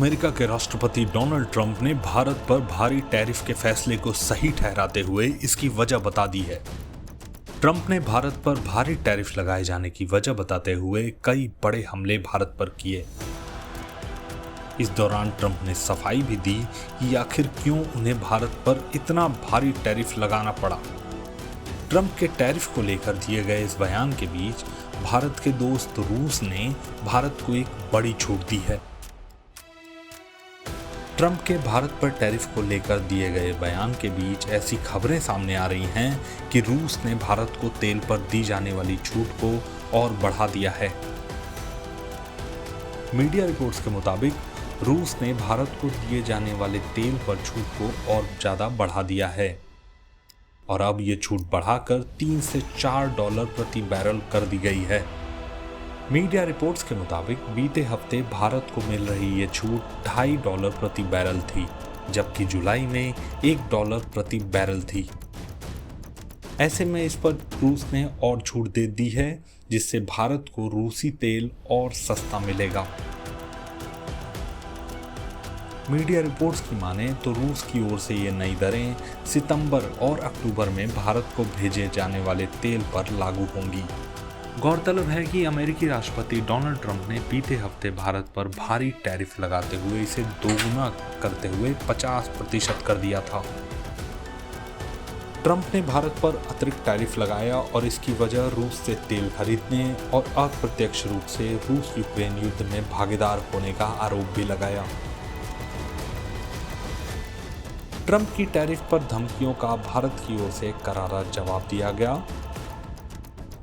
America के राष्ट्रपति Donald Trump ने भारत पर भारी टैरिफ के फैसले को सही ठहराते हुए इसकी वजह बता दी है। ट्रंप ने भारत पर भारी टैरिफ लगाए जाने की वजह बताते हुए कई बड़े हमले भारत पर किए। इस दौरान ट्रंप ने सफाई भी दी कि आखिर क्यों उन्हें भारत पर इतना भारी टैरिफ लगाना पड़ा। ट्रंप के टैरिफ को लेकर दिए गए इस बयान के बीच भारत के दोस्त रूस ने भारत को एक बड़ी छूट दी है। ट्रंप के भारत पर टैरिफ को लेकर दिए गए बयान के बीच ऐसी खबरें सामने आ रही हैं कि रूस ने भारत को तेल पर दी जाने वाली छूट को और बढ़ा दिया है। मीडिया रिपोर्ट्स के मुताबिक रूस ने भारत को दिए जाने वाले तेल पर छूट को और ज्यादा बढ़ा दिया है और अब ये छूट बढ़ाकर $3 से $4 प्रति बैरल कर दी गई है। मीडिया रिपोर्ट्स के मुताबिक बीते हफ्ते भारत को मिल रही ये छूट $2.5 प्रति बैरल थी, जबकि जुलाई में $1 प्रति बैरल थी। ऐसे में इस पर रूस ने और छूट दे दी है, जिससे भारत को रूसी तेल और सस्ता मिलेगा। मीडिया रिपोर्ट्स की माने तो रूस की ओर से ये नई दरें सितंबर और अक्टूबर में भारत को भेजे जाने वाले तेल पर लागू होंगी। गौरतलब है कि अमेरिकी राष्ट्रपति डोनाल्ड ट्रंप ने बीते हफ्ते भारत पर भारी टैरिफ लगाते हुए इसे दोगुना करते हुए 50% कर दिया था। ट्रंप ने भारत पर अतिरिक्त टैरिफ लगाया और इसकी वजह रूस से तेल खरीदने और अप्रत्यक्ष रूप से रूस यूक्रेन युद्ध में भागीदार होने का आरोप भी लगाया। ट्रंप की टैरिफ पर धमकियों का भारत की ओर से करारा जवाब दिया गया।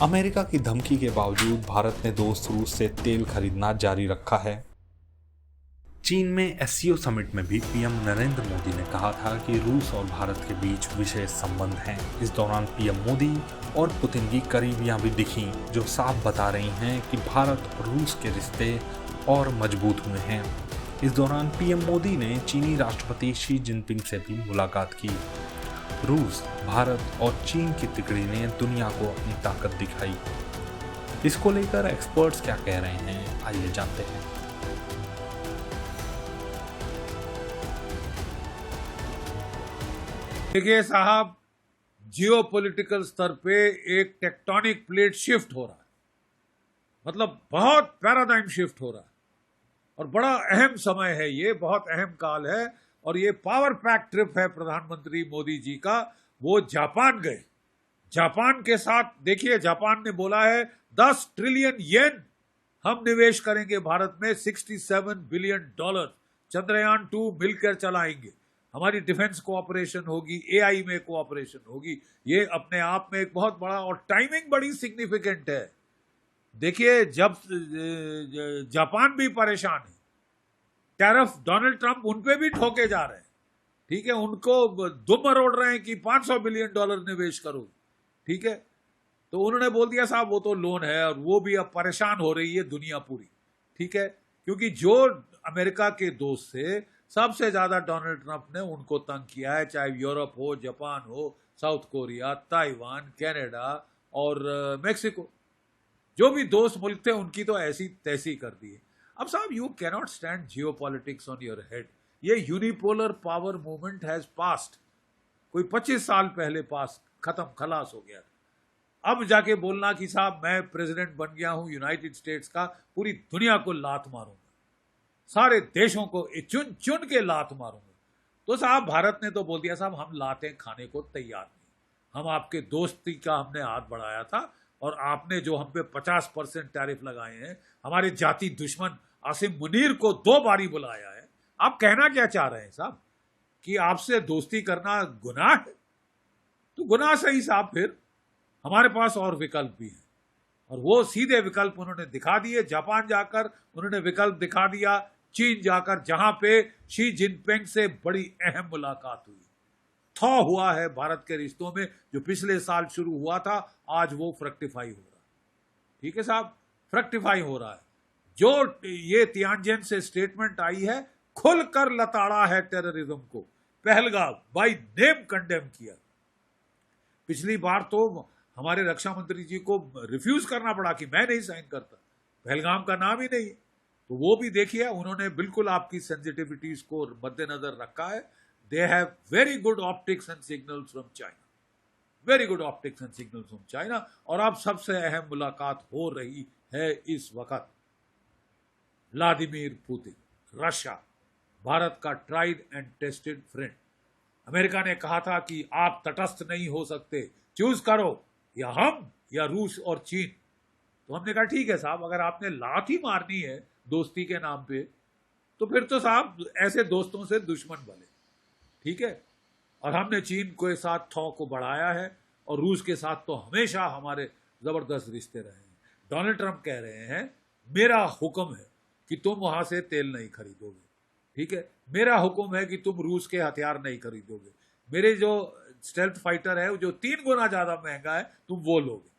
अमेरिका की धमकी के बावजूद भारत ने दोस्त रूस से तेल खरीदना जारी रखा है। चीन में एससीओ समिट में भी पीएम नरेंद्र मोदी ने कहा था कि रूस और भारत के बीच विशेष संबंध हैं। इस दौरान पीएम मोदी और पुतिन की करीबियां भी दिखीं, जो साफ बता रही हैं कि भारत और रूस के रिश्ते और मजबूत हुए हैं। इस दौरान पीएम मोदी ने चीनी राष्ट्रपति शी जिनपिंग से भी मुलाकात की। रूस, भारत और चीन की तिकड़ी ने दुनिया को अपनी ताकत दिखाई। इसको लेकर एक्सपर्ट्स क्या कह रहे हैं, आइए जानते हैं। देखिए साहब, जियोपॉलिटिकल स्तर पे एक टेक्टोनिक प्लेट शिफ्ट हो रहा है, मतलब बहुत पैराडाइम शिफ्ट हो रहा है और बड़ा अहम समय है, ये बहुत अहम काल है। और ये पावर पैक ट्रिप है प्रधानमंत्री मोदी जी का। वो जापान गए, जापान के साथ देखिए, जापान ने बोला है 10 ट्रिलियन येन हम निवेश करेंगे भारत में, $67 बिलियन चंद्रयान 2 मिलकर चलाएंगे, हमारी डिफेंस कोऑपरेशन होगी, एआई में कोऑपरेशन होगी। ये अपने आप में एक बहुत बड़ा, और टाइमिंग बड़ी सिग्निफिकेंट है। देखिए, जब जापान भी परेशान है, टैरिफ डोनाल्ड ट्रंप उनपे भी ठोके जा रहे हैं, ठीक है, उनको दुम मरोड़ रहे हैं कि $500 बिलियन निवेश करो, ठीक है। तो उन्होंने बोल दिया साहब वो तो लोन है, और वो भी अब परेशान हो रही है दुनिया पूरी, ठीक है, क्योंकि जो अमेरिका के दोस्त से सबसे ज्यादा डोनाल्ड ट्रंप ने उनको तंग किया है, चाहे यूरोप हो, जापान हो, साउथ कोरिया, ताइवान, कनाडा और मेक्सिको, जो भी दोस्त मुल्क थे उनकी तो ऐसी तैसी कर दी है। अब साहब, you cannot stand geopolitics on your head. ये unipolar power movement has passed, कोई 25 साल पहले पास, खत्म, खलास हो गया। अब जाके बोलना कि साहब मैं प्रेसिडेंट बन गया हूं यूनाइटेड स्टेट्स का, पूरी दुनिया को लात मारूंगा, सारे देशों को चुन चुन के लात मारूंगा। तो साहब भारत ने तो बोल दिया साहब हम लातें खाने को तैयार नहीं, हम आपके दोस्ती का हमने हाथ बढ़ाया था और आपने जो हम पे 50% टैरिफ लगाए हैं, हमारे जाति दुश्मन आसिम मुनीर को 2 बारी बुलाया है। आप कहना क्या चाह रहे हैं साहब, कि आपसे दोस्ती करना गुनाह है? तो गुनाह सही साहब, फिर हमारे पास और विकल्प भी हैं, और वो सीधे विकल्प उन्होंने दिखा दिए। जापान जाकर उन्होंने विकल्प दिखा दिया, चीन जाकर, जहां पे शी जिनपिंग से बड़ी अहम मुलाकात हुई। थॉ हुआ है भारत के रिश्तों में, जो पिछले साल शुरू हुआ था, आज वो फ्रक्टिफाई हो रहा है, ठीक है साहब, फ्रक्टिफाई हो रहा है। जो ये तियानजिन से स्टेटमेंट आई है, खुलकर लताड़ा है टेररिज्म को, पहलगाम बाय नेम कंडेम किया। पिछली बार तो हमारे रक्षा मंत्री जी को रिफ्यूज करना पड़ा कि मैं नहीं साइन करता, पहलगाम का नाम ही नहीं, तो वो भी देखिए, उन्होंने बिल्कुल आपकी सेंसिटिविटीज को मद्देनजर रखा है. They have very good optics and signals from China, very good optics and signals from China. और अब सबसे अहम मुलाकात हो रही है इस वक्त. व्लादिमीर पुतिन, रशिया, भारत का tried and tested friend. America ने कहा था कि आप तटस्थ नहीं हो सकते, चूज करो, या हम या रूस और चीन. तो हमने कहा ठीक है साहब, अगर आपने लात ही मारनी है दोस्ती के नाम पे, तो फिर तो साहब ऐसे दोस्तों से दुश्मन बने. ठीक है. और हमने चीन के साथ थौ को बढ़ाया है, और रूस के साथ तो हमेशा हमारे जबरदस्त रिश्ते रहे हैं. डोनाल्ड ट्रंप कह रहे हैं मेरा हुक्म है कि तुम वहां से तेल नहीं खरीदोगे. ठीक है. मेरा हुक्म है कि तुम रूस के हथियार नहीं खरीदोगे. मेरे जो स्टेल्थ फाइटर है जो 3 गुना ज्यादा महंगा है, तुम वो लोगे.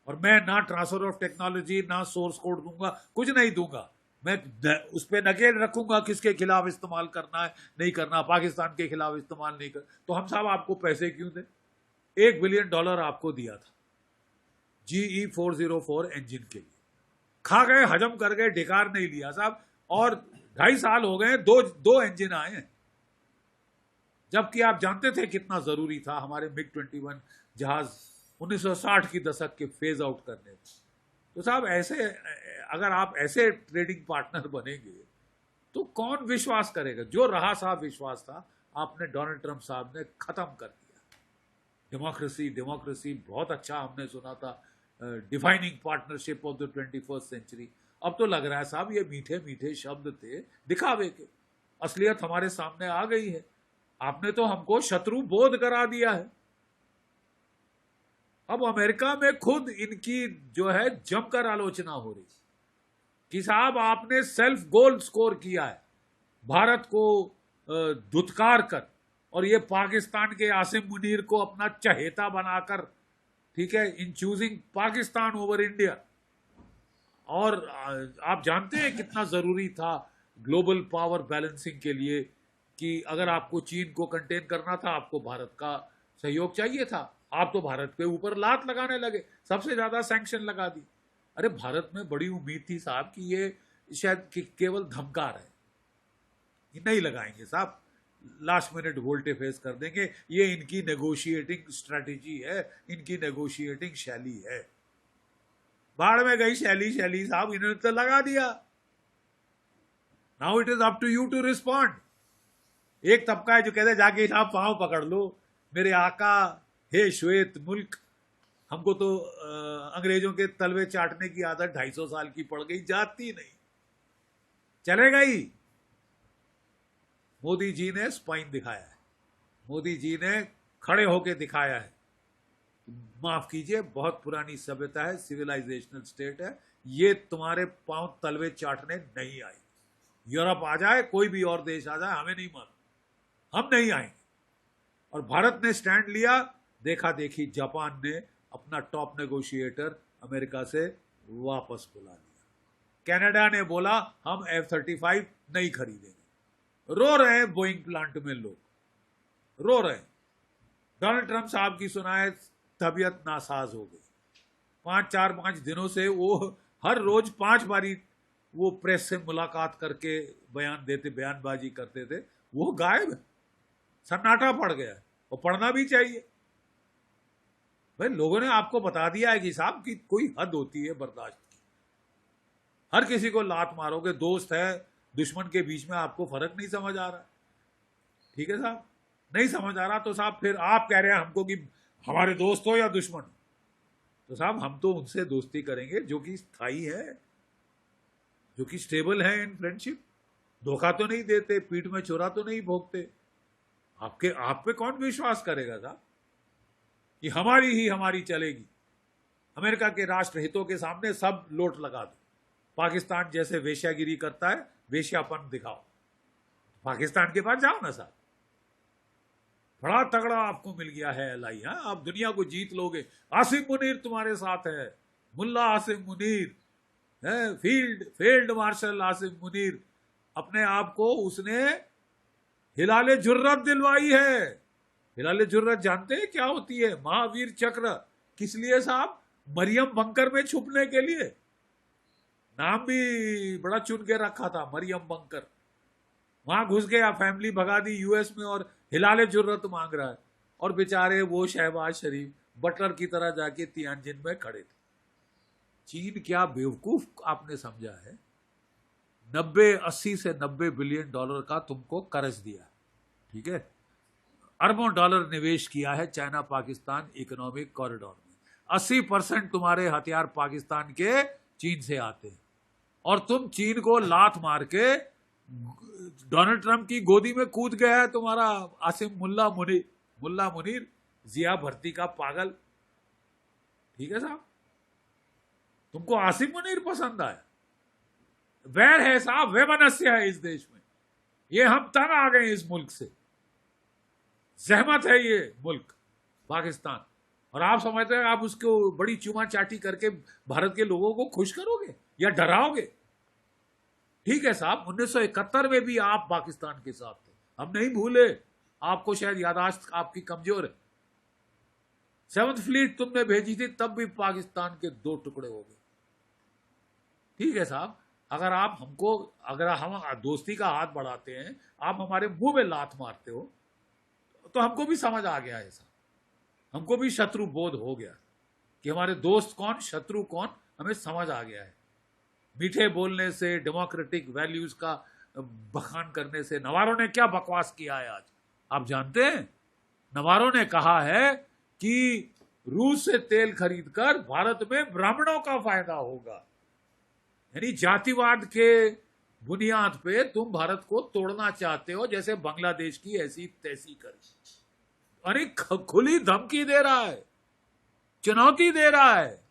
और मैं ना ट्रांसफर ऑफ टेक्नोलॉजी, ना सोर्स कोड दूंगा, कुछ नहीं दूंगा. मैं उस पर नकेल रखूंगा किसके खिलाफ इस्तेमाल करना है, नहीं करना. पाकिस्तान के खिलाफ इस्तेमाल नहीं कर. तो हम साहब आपको पैसे क्यों दें? $1 बिलियन आपको दिया था GE 404 इंजन के लिए. खा गए, हजम कर गए, ढिकार नहीं लिया साहब. और 2.5 साल हो गए, दो इंजन आए हैं. जबकि आप जानते थे कितना जरूरी था हमारे MiG-21 जहाज 1960 की दशक के फेज आउट करने. तो साहब ऐसे अगर आप ऐसे ट्रेडिंग पार्टनर बनेंगे तो कौन विश्वास करेगा? जो रहा साहब विश्वास था, आपने डोनाल्ड ट्रंप साहब ने खत्म कर दिया. डेमोक्रेसी डेमोक्रेसी बहुत अच्छा हमने सुना था, defining partnership of the 21st century. अब तो लग रहा है साहब ये मीठे मीठे शब्द थे दिखावे के. असलियत हमारे सामने आ गई है. आपने तो हमको शत्रु बोध करा दिया है. अब अमेरिका में खुद इनकी जो है जमकर आलोचना हो रही कि साहब आपने सेल्फ गोल स्कोर किया है, भारत को धुतकार कर, और ये पाकिस्तान के आसिम मुनीर को अपना चहेता बनाकर, ठीक है, इन चूजिंग पाकिस्तान ओवर इंडिया. और आप जानते हैं कितना जरूरी था ग्लोबल पावर बैलेंसिंग के लिए कि अगर आपको चीन को कंटेन करना था, आपको भारत का सहयोग चाहिए था. आप तो भारत के ऊपर लात लगाने लगे, सबसे ज्यादा सैंक्शन लगा दी. अरे भारत में बड़ी उम्मीद थी साहब कि ये शायद केवल धमका रहे, ये नहीं लगाएंगे साहब, लास्ट मिनट वोल्टे फेस कर देंगे. ये इनकी नेगोशिएटिंग स्ट्रेटेजी है, इनकी नेगोशिएटिंग शैली है. बाढ़ में गई शैली साहब, इन्होंने तो लगा दिया. Now it is up to you to respond. एक तबका है जो कहते हैं जाके साहब पांव पकड़ लो, मेरे आका हे श्वेत मुल्क. हमको तो अंग्रेजों के तलवे चाटने की आदत 250 साल की पड़ गई, जाती नहीं, चलेगा ही. मोदी जी ने स्पाइन दिखाया है, मोदी जी ने खड़े होके दिखाया है. माफ कीजिए, बहुत पुरानी सभ्यता है, सिविलाइजेशनल स्टेट है, ये तुम्हारे पांव तलवे चाटने नहीं आई. यूरोप आ जाए, कोई भी और देश आ जाए, हमें नहीं मालूम, हम नहीं आएंगे. और भारत ने स्टैंड लिया. देखा देखी जापान ने अपना टॉप नेगोशिएटर अमेरिका से वापस बुला लिया. कनाडा ने बोला हम F-35 नहीं खरीदेंगे. रो रहे हैं बोइंग प्लांट में लोग, रो रहे हैं. डोनाल्ड ट्रंप साहब की सुनाए तबीयत नासाज हो गई. 5 दिनों से वो हर रोज 5 बारी वो प्रेस से मुलाकात करके बयानबाजी करते थे, वो गायब. सन्नाटा पड़ गया, और पढ़ना भी चाहिए. भाई लोगों ने आपको बता दिया है कि साहब की कोई हद होती है बर्दाश्त की. हर किसी को लात मारोगे, दोस्त है दुश्मन के बीच में आपको फर्क नहीं समझ आ रहा. ठीक है साहब, नहीं समझ आ रहा तो साहब फिर आप कह रहे हैं हमको कि हमारे दोस्त हो या दुश्मन. तो साहब हम तो उनसे दोस्ती करेंगे जो कि स्थायी है, जो कि स्टेबल है इन फ्रेंडशिप. धोखा तो नहीं देते, पीठ में चोरा तो नहीं भोगते. आप पे कौन विश्वास करेगा साहब कि हमारी चलेगी. अमेरिका के राष्ट्र हितों के सामने सब लोट लगा दो. पाकिस्तान जैसे वेश्यागिरी करता है, वेश्यापन दिखाओ, पाकिस्तान के पास जाओ ना साहब. बड़ा तगड़ा आपको मिल गया है LI. आप दुनिया को जीत लोगे. आसिम मुनीर तुम्हारे साथ है, मुल्ला आसिम मुनीर है, फील्ड मार्शल आसिम मुनीर. अपने आप को उसने हिलाले जुर्रत दिलवाई है. हिलाले जुर्रत जानते हैं क्या होती है? महावीर चक्र. किस लिए साहब? मरियम बंकर में छुपने के लिए. नाम भी बड़ा चुन के रखा था, मरियम बंकर। वहां घुस गया, फैमिली भगा दी यूएस में और हिलाले जुर्रत मांग रहा है। और बेचारे वो शहबाज शरीफ बटलर की तरह जाके तियानजिन में खड़े थे। चीन क्या बेवकूफ आपने समझा है। 80 से 90 बिलियन डॉलर का तुमको कर्ज दिया, ठीक है, अरबों डॉलर निवेश किया है चाइना पाकिस्तान इकोनॉमिक कॉरिडोर में। 80% तुम्हारे हथियार पाकिस्तान के चीन से आते हैं, और तुम चीन को लात मार के डोनाल्ड ट्रंप की गोदी में कूद गया है तुम्हारा आसिम मुल्ला मुनीर जिया भर्ती का पागल। ठीक है साहब, तुमको आसिम मुनीर पसंद आया? वैर है साहब, वैमनस्य है इस देश में। ये हम तंग आ गए इस मुल्क से, जहमत है ये मुल्क पाकिस्तान। और आप समझते हैं आप उसको बड़ी चूमा चाटी करके भारत के लोगों को खुश करोगे या डराओगे? ठीक है साहब, 1971 में भी आप पाकिस्तान के साथ थे, हम नहीं भूले। आपको शायद याददाश्त आपकी कमजोर है। 7th फ्लीट तुमने भेजी थी, तब भी पाकिस्तान के 2 टुकड़े हो गए। ठीक है साहब, अगर हम दोस्ती का हाथ बढ़ाते हैं, आप हमारे मुंह में लात मारते हो, तो हमको भी समझ आ गया ऐसा, हमको भी शत्रु बोध हो गया कि हमारे दोस्त कौन शत्रु कौन हमें समझ आ गया है। मीठे बोलने से, डेमोक्रेटिक वैल्यूज का बखान करने से। नवारों ने क्या बकवास किया है आज आप जानते हैं? नवारों ने कहा है कि रूस से तेल खरीदकर भारत में ब्राह्मणों का फायदा होगा। यानी जातिवाद के बुनियाद पे तुम भारत को तोड़ना चाहते हो, जैसे बांग्लादेश की ऐसी तैसी कर। अरे खुली धमकी दे रहा है, चुनौती दे रहा है,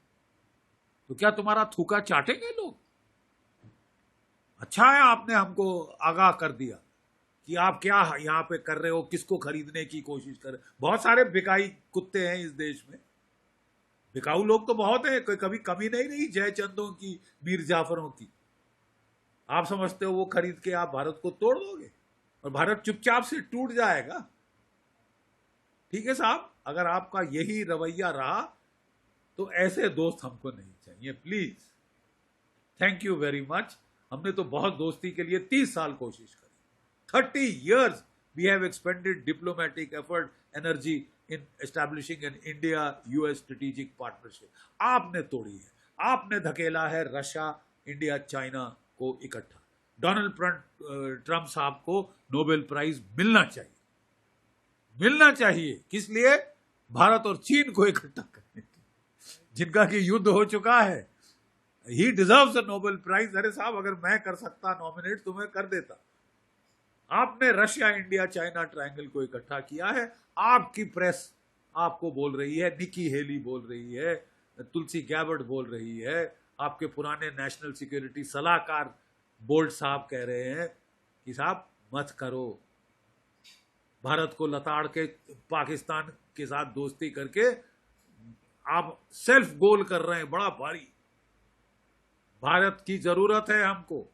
तो क्या तुम्हारा थूका चाटेंगे लोग? अच्छा है आपने हमको आगाह कर दिया कि आप क्या यहां पे कर रहे हो, किसको खरीदने की कोशिश कर रहे हो। बहुत सारे बिकाई कुत्ते हैं इस देश में, बिकाऊ लोग तो बहुत हैं, कभी कमी नहीं रही जयचंदों की, मीर जाफरों की। आप समझते हो वो खरीद के आप भारत को तोड़ दोगे और भारत चुपचाप से टूट जाएगा? ठीक है साहब, अगर आपका यही रवैया रहा तो ऐसे दोस्त हमको नहीं चाहिए, please. Thank you very much. हमने तो बहुत दोस्ती के लिए 30 साल कोशिश करी। 30 years we have expended diplomatic effort, energy in establishing an India-US strategic partnership. आपने तोड़ी है, आपने धकेला है रशिया, इंडिया, चाइना को इकट्ठा। डोनाल्ड ट्रंप साहब को नोबेल प्राइज मिलना चाहिए। किस लिए? भारत और चीन को इकट्ठा करने के, जिनका कि युद्ध हो चुका है। He deserves a Nobel prize. अरे साहब, अगर मैं कर सकता नॉमिनेट तो मैं कर देता। आपने रशिया, इंडिया, चाइना ट्रायंगल को इकट्ठा किया है। आपकी प्रेस आपको बोल रही है, निकी हेली बोल रही है, तुलसी गैबर्ट बोल रही है, आपके पुराने नेशनल सिक्योरिटी सलाहकार बोल्ट साहब कह रहे हैं कि साहब मत करो, भारत को लताड़ के पाकिस्तान के साथ दोस्ती करके आप सेल्फ गोल कर रहे हैं बड़ा भारी। भारत की जरूरत है हमको,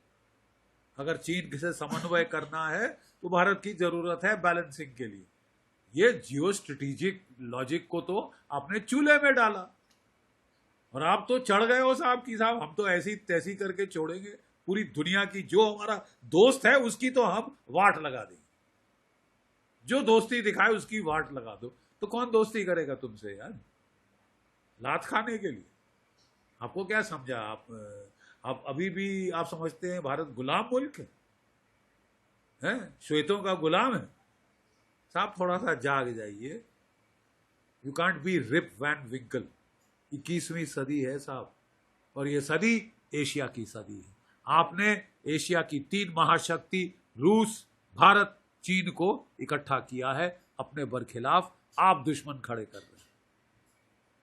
अगर चीन से समन्वय करना है तो भारत की जरूरत है बैलेंसिंग के लिए। ये जियो स्ट्रेटेजिक लॉजिक को तो आपने चूल्हे में डाला और आप तो चढ़ गए हो साहब कि साहब हम तो ऐसी तैसी करके छोड़ेंगे पूरी दुनिया की, जो हमारा दोस्त है उसकी तो हम वाट लगा देंगे, जो दोस्ती दिखाए उसकी वाट लगा दो। तो कौन दोस्ती करेगा तुमसे यार, लात खाने के लिए? आपको क्या समझा? आप अभी भी आप समझते हैं भारत गुलाम मुल्क है, श्वेतों का गुलाम है? साहब थोड़ा सा जाग जाइए। You can't be Rip Van Winkle. 21वीं सदी है साहब, और ये सदी एशिया की सदी है। आपने एशिया की 3 महाशक्ति रूस, भारत, चीन को इकट्ठा किया है अपने बरखिलाफ। आप दुश्मन खड़े कर रहे हैं।